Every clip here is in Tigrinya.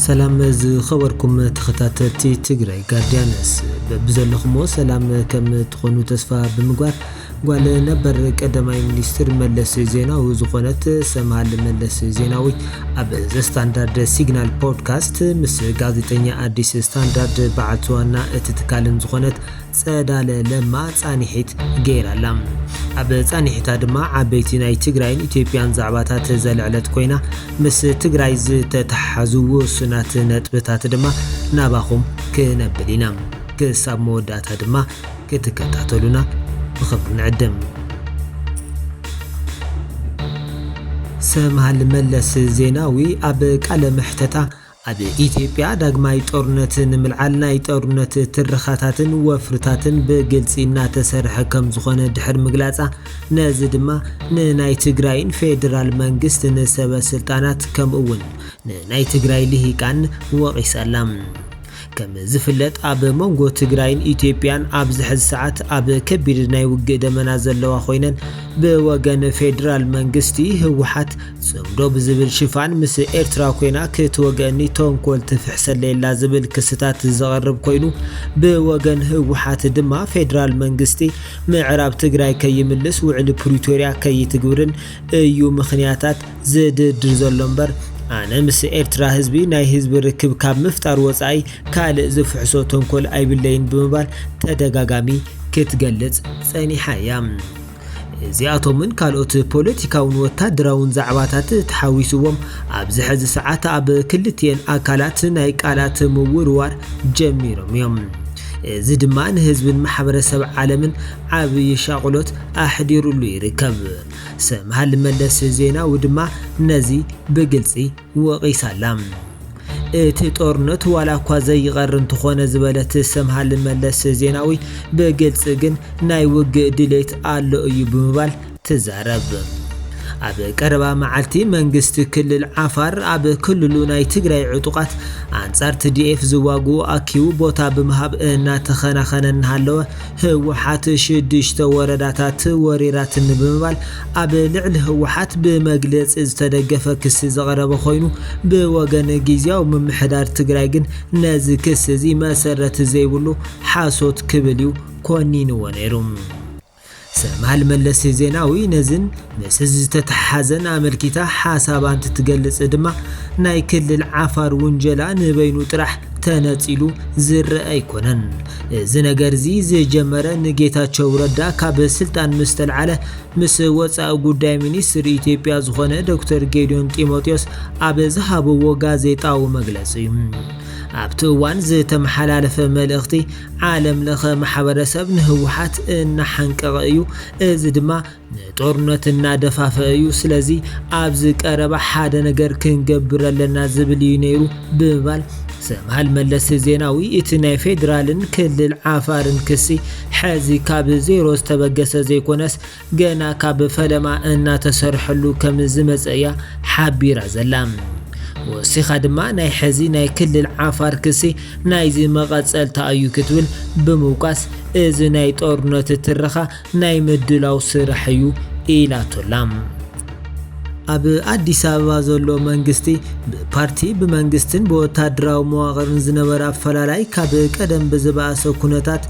سلام خبركم تخطاتتي تجري ጋርዲያንስ بزلخمو سلام كم تخونو تسفى بمقوار قال نبر قدماي ሚኒስትር መለስ ዜናዊ ዝኾነት ሰማል መለስ ዜናዊ ኣብ ስታንዳርድ ሲግናል ፖድካስት ምስ ጋዜጠኛ አዲስ ስታንዳርድ ባዓጽዋና እትትካልን ዝኾነት ጸዳለ ለማ ጻኒሒት ገይራላ ኣብ ጻኒሒታ ድማ ዓበይቲ ናይ ትግራይን ኢትዮጵያን ዛዕባታት ዘልዕለት ኮይና ምስ ትግራይ ዝተተሓዙዎ ስናት ነጥብታት ድማ ናባኹም ክነብሊና ክሳብ መወዳእታ ድማ ክትከታተሉና بخبر نعدم سمهل ملس زيناوي أب قال محتتا أب إثيوبيا داغماي طورنت نملعلناي طورنت ترخاتاتن وفرتاتن بقلصينا تسرح كم زخونه دحر مغلاصا نز دما ناي تግራይን ፌደራል መንግስት ነሰበ ስልጣናት ከም እውን ناي تግራይ ልሂቃን ወቂሰላም كم زفلت أب مونغو تجراين إثيوبيان أب زحز ساعات أب كبير ناي وجد منازل لوا خوينن بوجن فيدرال منجستي هو حت صمدو بزبل شفان مس إيرترا كوينا كتوجني تونكول تفحصل ليلا زبل كستات زغرب كوينو بوجن هو حت دما فيدرال منجستي معراب تجراي كي يملس وعلى بريتوريا كي تجورن يو مخنياتات زد درزولمبر أنا مس إيرترا حزبي ناي حزب ركب كاب مفتار وصاي كالئ زفحصو تنكل أي باللين بمبال تدغاغامي كتغلጽ ጸኒሓያ እዚኣቶም ምን ካልኦት ፖለቲካውን ወታደራውን ዛዕባታት ተሓዊስዎም ኣብ ዝሕዚ ሰዓት ኣብ ክልቲአን ኣካላት ናይ ቃላት ምውርዋር ጀሚሮም እዮም እዚ ድማ ንህዝብን ማሕበረሰብ ዓለምን ዓብይ ሻቅሎት ኣሕዲሩሉ ይርከብ ሰምሃል መለስ ዜናዊ ድማ ነዚ ብግልጺ ወቂሳላ እቲ ጦርነት ዋላ እኳ ዘይቀርን ተኾነ ዝበለት ሰምሃል መለስ ዜናዊ በግልጽ ግን ናይ ውግእ ድሌት ኣሎ እዩ ብምባል ተዛረብ ኣብ ቀረባ መዓልቲ መንግስት ክልል ዓፋር ኣብ ክልሉ ናይ ትግራይ ዕጡቃት አንጻር TDF ዝዋጉ ኣኪው ቦታ ብምሃብ እናተኸናኸነን ሃለወ ህወሓት ሽዱሽተ ወረዳታት ወሪራት ብምባል ኣብ ልዕሊ ህወሓት ብመግለጽ ዝተደገፈ ክስ ዘቀረበ ኮይኑ ብወገን ግዚያው ምምሕዳር ትግራይ ግን ነዚ ክስ እዚ መሰረት ዘይብሉ ሓሶት ክብል እዩ ኮኒንዎ ነይሩ سمهل ملس زيناوي نزن مسز تتحزن أمريكا حسابان تتجلس دما ناي كل العفار ونجلا نبينو طرح تنصيلو زر ايكونن زنغرزي زجمره نگيتاچو ردا كاب سلطان مستلعله مس وصاو ጉዳይ ሚኒስትር ኢትዮጵያ ዝኾነ ዶክተር ጌዲዮን ጢሞቴዎስ ኣብ ዝሃበዎ ጋዜጣዊ መግለጺ ኣብትዋን ዝተመሓላለፈ መልእኽቲ ዓለም ለኸ ማሕበረሰብ ንህወሓት እናሓንቀቀ እዩ እዚ ድማ ጦርነት እናደፋፈ እዩ ስለዚ ኣብዚ ቀረባ ሓደ ነገር ክንገብረለና ዝብል እዩ ነይሩ ብምባል ሰምሃል መለስ ዜናዊ እቲ ናይ ፌደራልን ክልል ዓፋርን ክሲ ሕዚ ካብ ዜሮ ዝተበገሰ ዘይኮነስ ገና ካብ ፈለማ እናተሰርሐሉ ከም ዝመጽያ ሓቢራ ዘላም ወሲኻ ድማ ናይ ሕዚ ናይ ክልል ዓፋር ክሲ ናይ ዝመቐጸልታ እዩ ክትብል ብምውቃስ እዚ ናይ ጦርነት ትረኻ ናይ ምድላው ስራሕ እዩ ኢላቶላም ኣብ አዲስ አበባ ዘሎ መንግስቲ ፓርቲ በመንግስትን በወታደራዊ መዋቅርን ዝነበረ አፈላላይ ካብ ቀደም በዝባሰ ኩነታት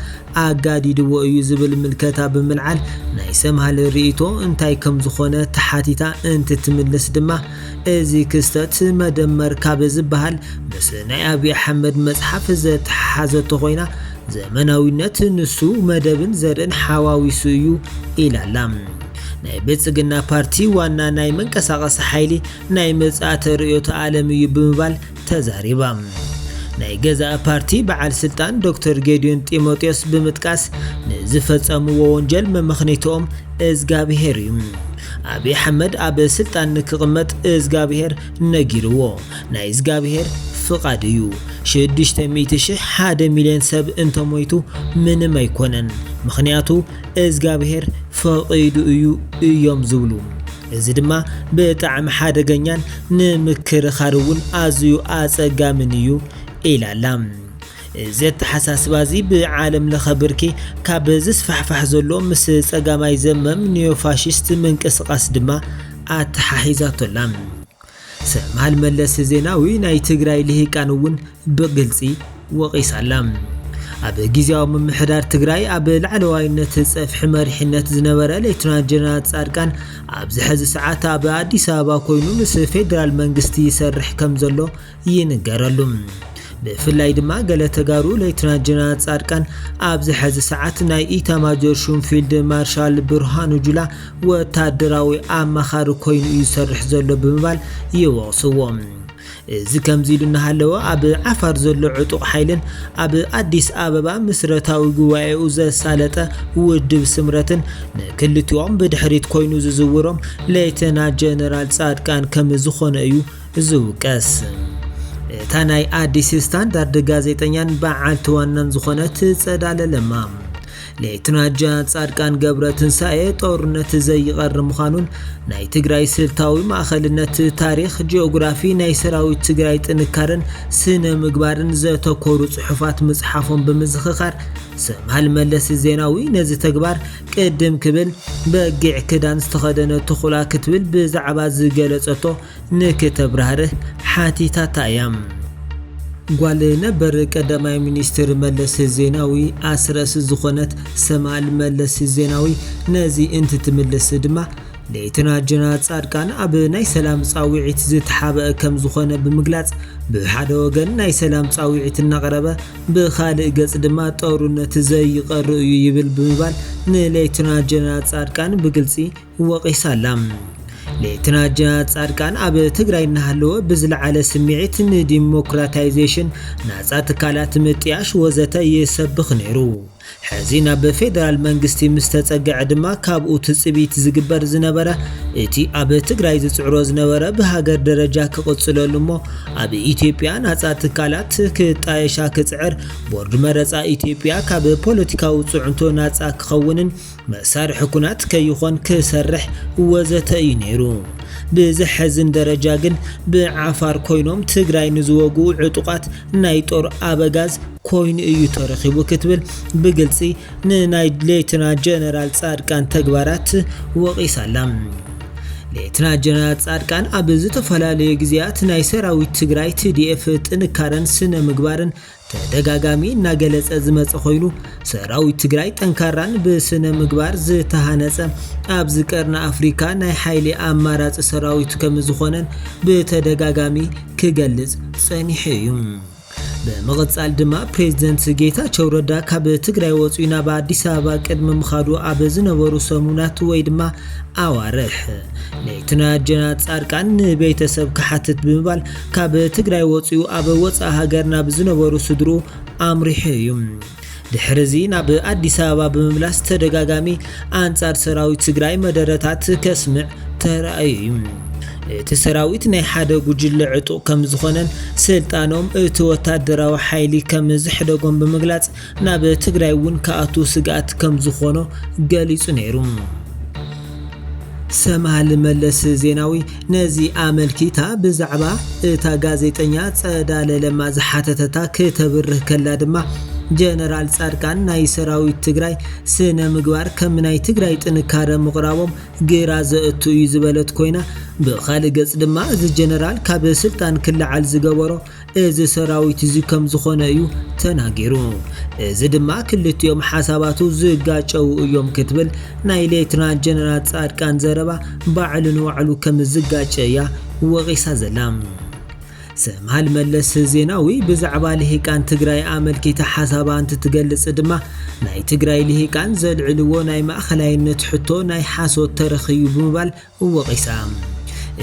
አጋዲድዎ እዩ ዝብል ምልከታ ብምልዓል ናይ ሰምሃል ሪኢቶ እንታይ ከም ዝኾነ ተሓቲታ እንትትምልስ ድማ እዚ ክስተት መደመር ካብ ዝበሃል ምስ ናይ አብይ አሕመድ መጽሓፍ ዘተሓዘቶ ኮይና ዘመናዊነት ንሱ መደብን ዘርን ሓዋዊሱ እዩ ኢላላም ናይ ብልጽግና ፓርቲ ዋና ናይ መንቀሳቀስ ኃይሊ ናይ መጻተ ርዕዮተ ዓለም እዩ ብምባል ተዛሪባ ናይ ገዛ ፓርቲ በዓል ስልጣን ዶክተር ጌዲዮን ጢሞቴዎስ ብምጥቃስ ንዝፈጸምዎ ወንጀል መምኽኔቶም እግዚአብሔር እዩ አብይ አሕመድ ኣብ ስልጣን ንክቅመጥ እግዚአብሔር ነጊርዎ ናይ እግዚአብሔር ፍቃድ እዩ 600,000 ሚሊዮን ሰብ እንተሞይቱ ምንም አይኮነን ምክንያቱ እግዚአብሔር ፈቂዱ እዩ እዮም ዝብሉ እዚ ድማ በጣም ሓደገኛን ንምክርኻሩን ኣዝዩ ኣጸጋምን እዩ ኢላላም زت حساس بازي بعالم لخبركي كابزس فحفح زلو مس ጸጋማይ ዘመም ኒዮ ፋሺስት መንቀሳቀስ ድማ ኣተሓሂዛቶላም ሰምሃል መለስ ዜናዊ ናይ ትግራይ ልሂቃን እውን ብግልጺ ወቂሳላ ኣብ ጊዜያዊ ምምሕዳር ትግራይ ኣብ ላዕለዋይነት ፀፍሒ መሪሕነት ዝነበረ ሌተናንት ጀነራል ጻድቃን ኣብ ዝሕዚ ሰዓት ኣብ ኣዲስ ኣበባ ኮይኑ ምስ ፌደራል መንግስቲ ይሰርሕ ከም ዘሎ ይንገረሉ ብፍላይ ድማ ገለ ተጋሩ ሌተናንት ጀነራል ጻድቃን ኣብ ዝሕዚ ሰዓት ናይ ኢታማጆር ሹም ፊልድ ማርሻል ብርሃኑ ጁላ ወታደራዊ ኣማኻሪ ኮይኑ ይሰርሕ ዘሎ ብምባል ይወቕስዎም እዚ ከምዚ ኢሉ እናሃለወ ኣብ ዓፋር ዘሎ ዕጡቕ ሓይልን ኣብ ኣዲስ ኣበባ ምስረታዊ ጉባኤኡ ዘሳለጠ ውድብ ስምረትን ንክልቲኦም ብድሕሪት ኮይኑ ዝዝውሮም ሌተናንት ጀነራል ጻድቃን ከም ዝኾነ እዩ ዝውቀስ እታ ናይ ኣዲስ ስታንዳርድ ጋዜጠኛን በዓልቲ ዋናን ዝኾነት ጸዳለ ለማ ሌተናንት ጀነራል ጻድቃን ገብረ ትንሳኤ ጦርነት ዘይቀር ምዃኑን ናይ ትግራይ ስልታዊ ማእኸልነት ታሪኽ ጂኦግራፊ ናይ ሰራዊት ትግራይ ጥንካረን ስነ ምግባርን ዘተኮሩ ጽሑፋት መጽሓፎም ብምዝኽኻር ሰምሃል መለስ ዜናዊ ነዚ ተግባር ቅድም ክብል በጊዕ ክዳን ዝተኸደነ ተኹላ ክትብል ብዛዕባ ዝገለጸቶ ንክተብራህርህ ሓቲታታ እያ ጓል ነበር ቀዳማይ ሚኒስትር መለስ ዜናዊ ኣስረስ ዝኾነት ሰምሃል መለስ ዜናዊ ነዚ እንትትምልስ ድማ ሌተናንት ጀነራል ጻድቃን ኣብ ናይ ሰላም ጻውዒት ዝተሓበአ ከም ዝኾነ ብምግላጽ ብሓደ ወገን ናይ ሰላም ጻውዒት እናቕረበ ብኻልእ ገጽ ድማ ጦርነት ዘይቀር እዩ ይብል ብምባል ንሌተናንት ጀነራል ጻድቃን ብግልጺ ወቂሳላ ሌተናንት ጀነራል ጻድቃን ኣብ ትግራይ እናሃለወ ብዝለዓለ ስምዒት ንዲሞክራታይዜሽን ናጻ ትካላት ምጥያሽ ወዘተ ይሰብኽ ነይሩ ሕዚ ናብ ፌደራል መንግስቲ ምስ ተጸግዐ ድማ ካብኡ ትጽቢት ዝግበር ዝነበረ እቲ ኣብ ትግራይ ዝጽዕሮ ዝነበረ ብሃገር ደረጃ ክቕጽለሉ እሞ ኣብ ኢትዮጵያ ናጻ ትካላት ክጣየሻ ክጽዕር ቦርድ መረጻ ኢትዮጵያ ካብ ፖለቲካዊ ጽዕንቶ ናጻ ክኸውንን መሳርሒ ኩናት ከይኾን ክሰርሕ ወዘተ እዩ ነይሩ ብዝሕዝን ደረጃ ግን ብዓፋር ኮይኖም ትግራይ ንዝወግኡ ዕጡቃት ናይ ጦር ኣበጋዝ ኮይኑ እዩ ተረኺቡ ክትብል ብግልጺ ንናይ ሌተናንት ጀነራል ጻድቃን ተግባራት ወቂሳላ ሌተናንት ጀነራል ጻድቃን ኣብ ዝተፈላለዩ ጊዜያት ናይ ሰራዊት ትግራይ TDF ጥንካረን ስነ ምግባርን ተደጋጋሚ እናገለጸ ዝመጽ ኮይኑ ሰራዊት ትግራይ ጠንካራን ብስነ ምግባር ዝተሃነጸ ኣብ ዝቀርና ኣፍሪካ ናይ ሓይሊ ኣማራጺ ሰራዊት ከም ዝኾነን ብተደጋጋሚ ክገልጽ ጸኒሑ እዩ በመቐጻል ድማ ፕሬዝደንት ጌታቸው ረዳ ካብ ትግራይ ወፂኡ ናብ ኣዲስ ኣበባ ቅድሚ ምኻዱ ኣብ ዝነበሩ ሰሙናት ወይ ድማ ኣዋርሕ ሌተናንት ጀነራል ጻድቃን ንቤተሰብ ክሓትት ብምባል ካብ ትግራይ ወፂኡ ኣብ ወፃኢ ሃገር ናብ ዝነበሩ ስድሩ ኣምሪሑ እዩ ድሕርዚ ናብ ኣዲስ ኣበባ ብምምላስ ተደጋጋሚ ኣንጻር ሰራዊት ትግራይ መደረታት ከስምዕ ተራእዩ እዩ እቲ ሰራዊት ናይ ሓደ ጉጅለ ዕጡቕ ከም ዝኾነን ስልጣኖም እቲ ወታደራዊ ሓይሊ ከም ዝሕደጎም ብምግላጽ ናብ ትግራይ እውን ከኣቱ ስጋት ከም ዝኾኖ ገሊጹ ነይሩ ሰምሃል መለስ ዜናዊ ነዚ ኣመልኪታ ብዛዕባ እታ ጋዜጠኛ ጸዳለ ለማ ዝሓተተታ ከተብርህ ከላ ድማ ጀነራል ጻድቃን ናይ ሰራዊት ትግራይ ስነ ምግባር ከም ናይ ትግራይ ጥንካረ ምቕራቦም ጌራ ዘእቱ እዩ ዝበለት ኮይና ብኻልእ ገጽ ድማ እዚ ጀነራል ካብ ስልጣን ክለዓል ዝገበሮ እዚ ሰራዊት እዚ ከም ዝኾነ እዩ ተናጊሩ እዚ ድማ ክልቲኦም ሓሳባቱ ዝጋጨው እዮም ክትብል ናይ ሌተናንት ጀነራል ጻድቃን ዘረባ ባዕሉ ንባዕሉ ከም ዝጋጨያ ወቂሳ ዘላ ሰምሃል መለስ ዜናዊ ብዛዕባ ልሂቃን ትግራይ ኣመልኪታ ሓሳባ እንትትገልጽ ድማ ናይ ትግራይ ልሂቃን ዘልዕልዎ ናይ ማእኸላይነት ሕቶ ናይ ሓሶት ተረኺቡ ብምባል ወቂሳ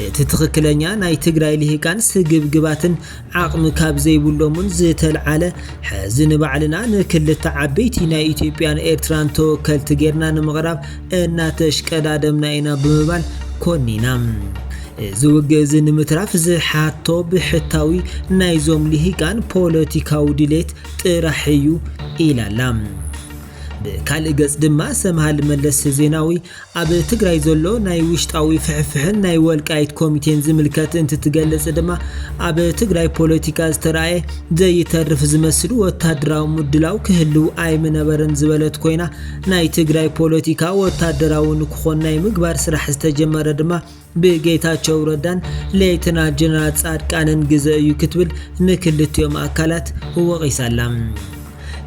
እቲ ትኽክለኛ ናይ ትግራይ ልሂቃን ስግብግባትን ዓቕሚ ካብ ዘይብሎምን ዝተልዓለ ሕዚ ንባዕልና ንክልተ ዓበይቲ ናይ ኢትዮጵያን ኤርትራን ተወከልቲ ጌርና ንምቕራብ እናተሽቀዳደምና ኢና ብምባል ኮኒና ዝውግዝ ንምትራፍ ዝሓቶ ብሕታዊ ናይዞም ልሂቃን ፖለቲካዊ ድሌት ጥራሕ እዩ ኢላላ ብካልእ ገጽ ድማ ሰምሃል መለስ ዜናዊ ኣብ ትግራይ ዘሎ ናይ ውሽጣዊ ፍሕፍሕን ናይ ወልቃይት ኮሚቴን ዝምልከት እንትትገልጽ ድማ ኣብ ትግራይ ፖለቲካ ዝተረኣየ ዘይተርፍ ዝመስል ወታደራዊ ምድላው ክህልው ኣይምነበረን ዝበለት ኮይና ናይ ትግራይ ፖለቲካ ወታደራዊ ንክኾን ናይ ምግባር ስራሕ ዝተጀመረ ድማ ብጌታቸው ረዳን ሌተናል ጀነራል ጻድቃንን ግዘዩ ክትብል ንክልትዮም አካላት ወቂሳላ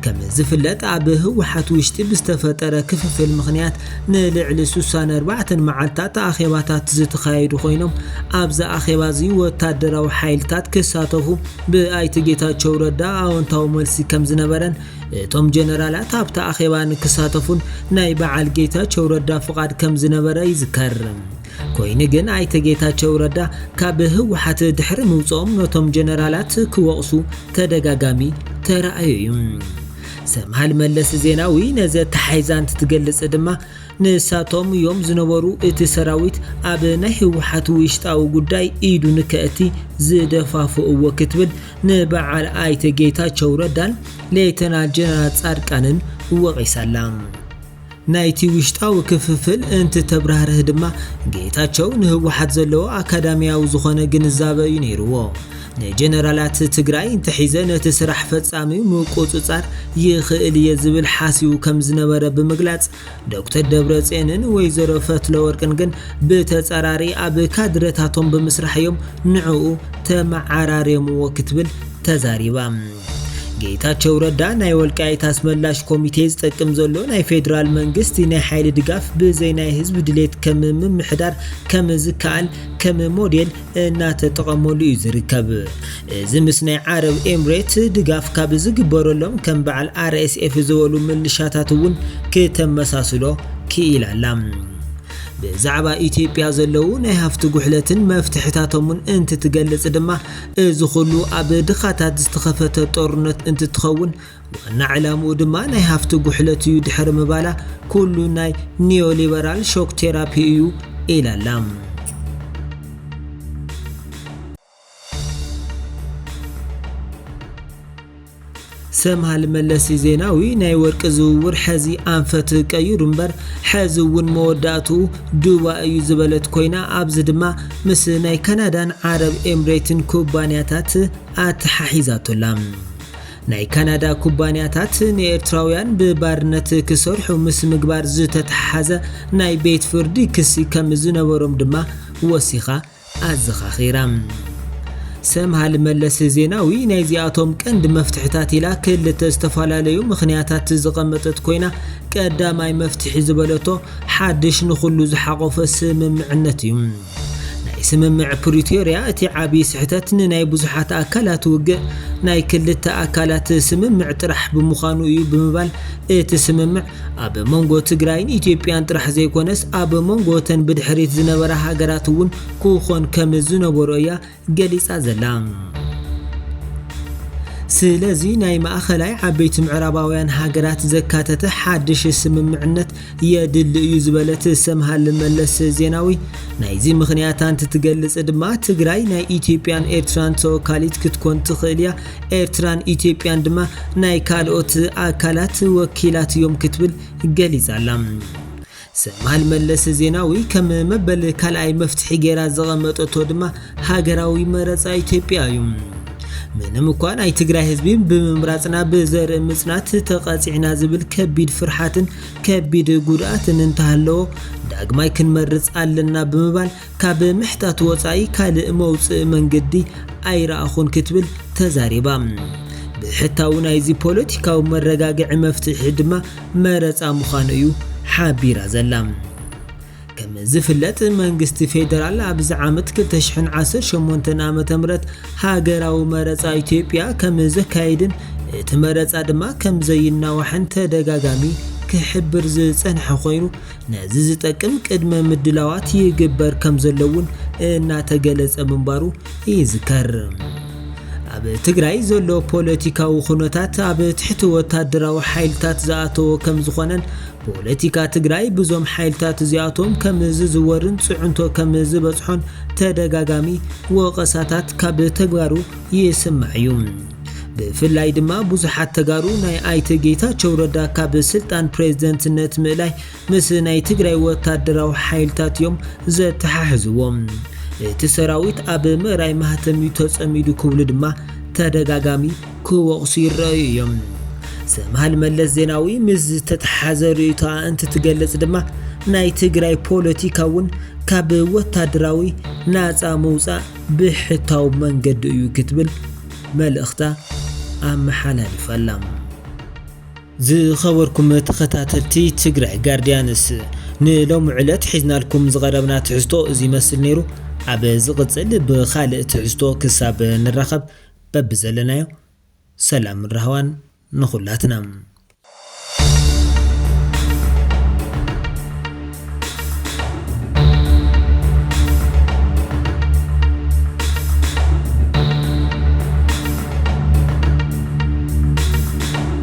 كم زفلت عبه وحت وشتي بستفترة كففل مخنيات نلعل سوسان 4 معلتات أخيباتات زتخايد خوينهم أبزا أخيبازي وتادروا حيلتات كساتوه بآيت جيتاتشو ردا أونتاو ملسي كم زنبرن توم جنرالات هابتا أخيبان كساتوفون نايبا عال جيتاتشو ردا فقاد كم زنبرا يذكر كوين جن آيت جيتاتشو ردا كابه وحت دحر موصوم نوتوم جنرالات كوقسو تدقاقامي ترأيهم سمحل ملس زيناوي نزا تحيزان تتقلص دما نساتهم يوم زنورو اتسراويت ابنه وحاتو يشتاو قداي ايدو نكأتي زدفافو وكتبل نبعال آيت جيتاتشو ردان ليتنال جنرال صادقانن وقيسالام نايتي وشتاو كففل انت تبرهره دما جيتاتشو نهوحات زلو اكاديمياو زخونه جنزابه ينيرو جنرالات تግራይ እንተሒዘን ተስራሕ ፈጻሚ ምቆጽጻር ይኽእል የዝብል ሓሲው ከም ዝነበረ ብምግላጽ ዶክተር ደብረጽዮንን ወይዘሮ ፈትለወርቅን ግን በተጻራሪ ኣብ ካድረታቶም ብምስራሕዮም ንዕኡ ተማዓራርየም ወክትብል ተዛሪባ ጌታቸው ረዳ ናይ ወልቃይት አስመላሽ ኮሚቴ ዝጠቅም ዘሎ ናይ ፌደራል መንግስት ናይ ኃይል ድጋፍ በዘይናይ ህዝብ ድሌት ከም ምምሕዳር ከም ዝካል ከም ሞዴል እና ተጠቀመሉ ይዝርከብ ዝምስ ናይ ዓረብ ኤምሬት ድጋፍ ካብ ዝግበረሎም ከም በዓል RSF ዘወሉ ምልሻታቱን ከተመሳስሎ ክኢላላም بزعبا إثيوبيا زلو ناي هفت قحلتن مفتحتاتهم انت تقلص دما زخلو أبد خاتات استخفت طورنت انت تخون وانا علامو دما ناي هفت قحلت يدحر مبالا كلو ناي نيو ليبرال شوك تيرابيو إلى لام سمحل ملسي زيناوي ناي ورق زوور حزي أنفت كيور مبر حزوون موداتو دوبا يزبلت كوينا أبز دما مس ناي كندان عرب إمريتن كوبانياتات أتححيزاتو لام ناي كندا كوبانياتات نيرتراويان ببارنت كسرحو مس مقبار زتتحازة ناي بيت فردي كسي كمزونا ورم دما وسيخة أزخاخيرام سمحل ملس زيناوي نايزياتهم كند مفتحتات إلى كل تستفالاليو مخنياتات زقمتت كوينا كداماي مفتح زبلتو حادش نخلو زحاقو فسممعنتيوم سممع بريتوريا اتي عابي سحتت ناي بزحات أكالات وقع ناي كل أكالات سممع ترح بمخانو يو بمبال تسممع أب مونغو تقراين إثيوبيان ترح زي كونس أب مونغو تن بدحريت زنبرا هاقراتون كوخون كم زنبرويا قليس أزلام سلازي ناي مأخلاي عبيت معرباويان هاقرات زكاتة حادش السممعنت يدل يزبلت سمها الملس زيناوي ناي زي مخنياتان تتقلص ادما تقراي ناي إثيوبيان إيرتران توكاليت كتكون تخيليا إيرتران إثيوبيان دما ناي كالوت آكالات وكيلات يوم كتبل قليز علام سمها الملس زيناوي كم مبل كالاي مفتحي جيرا زغمتو دما هاقراوي مرزا إثيوبيا يوم منهم كان أي تجرى حزبين بممراتنا بزر مصنات تقاطعنا زبل كبيد فرحاتن كبيد قرآتن انتهلو داقماي كنمرز قالنا بمبال كاب محتات وصاي كالئ موصئ منقدي أي رأخون كتبل تزاريبا بحتاونا يزي بوليتيكاو مرقاقع مفتح دما مرز مخانيو حابيرا زلام كم زفلت منجست فيدرال أبز عامت كتشحن 18 عام تمرت هاجراو مرز إثيوبيا كم زكايدن تمرز أدما كم زينا وحن تدقاقامي كحبر زنح خوينو نازز تكم كدما مدلاوات يجبر كم زلون ناتجلس منبارو يذكر أب تجري زلو بوليتيكا وخنوتات أب تحت وتدرا وحيلتات زاتو كم زخنن بوليتيكا تجري بزوم حيلتات زياتهم كم زورن صعنتو كم زبصحون تدقاقامي وقساتات كاب تجارو يسمعيون بفلاي دما بزحات تجارو ناي آيت جيتاتشو ردا كاب سلطان بريزيدنت نت ملاي مس ناي تجري وتدرا وحيلتات يوم زتححزوم تسراويت أب مراي مهتمي تصميدو كبل دما تدقاقامي كوقصير رأيهم سمحل ملس زيناوي مز تتحذر يتا انت تقلص دما ناي تجراي بوليتيكاون ካብ ወታደራዊ ናፃ መውፃእ ብሕታው መንገዲ እዩ ክትብል መልእኽታ ኣመሓላልፋላ። ዝኸበርኩም ተኸታተልቲ ትግራይ ጋርዲያንስ ንሎሚ ዕለት ሒዝናልኩም ዝቐረብና ትሕዝቶ እዚ ይመስል ነይሩ። ኣብ ዝቕፅል ብኻልእ ትሕዝቶ ክሳብ ንራኸብ በብዘለናዮ ሰላም ራህዋን ንኹላትና።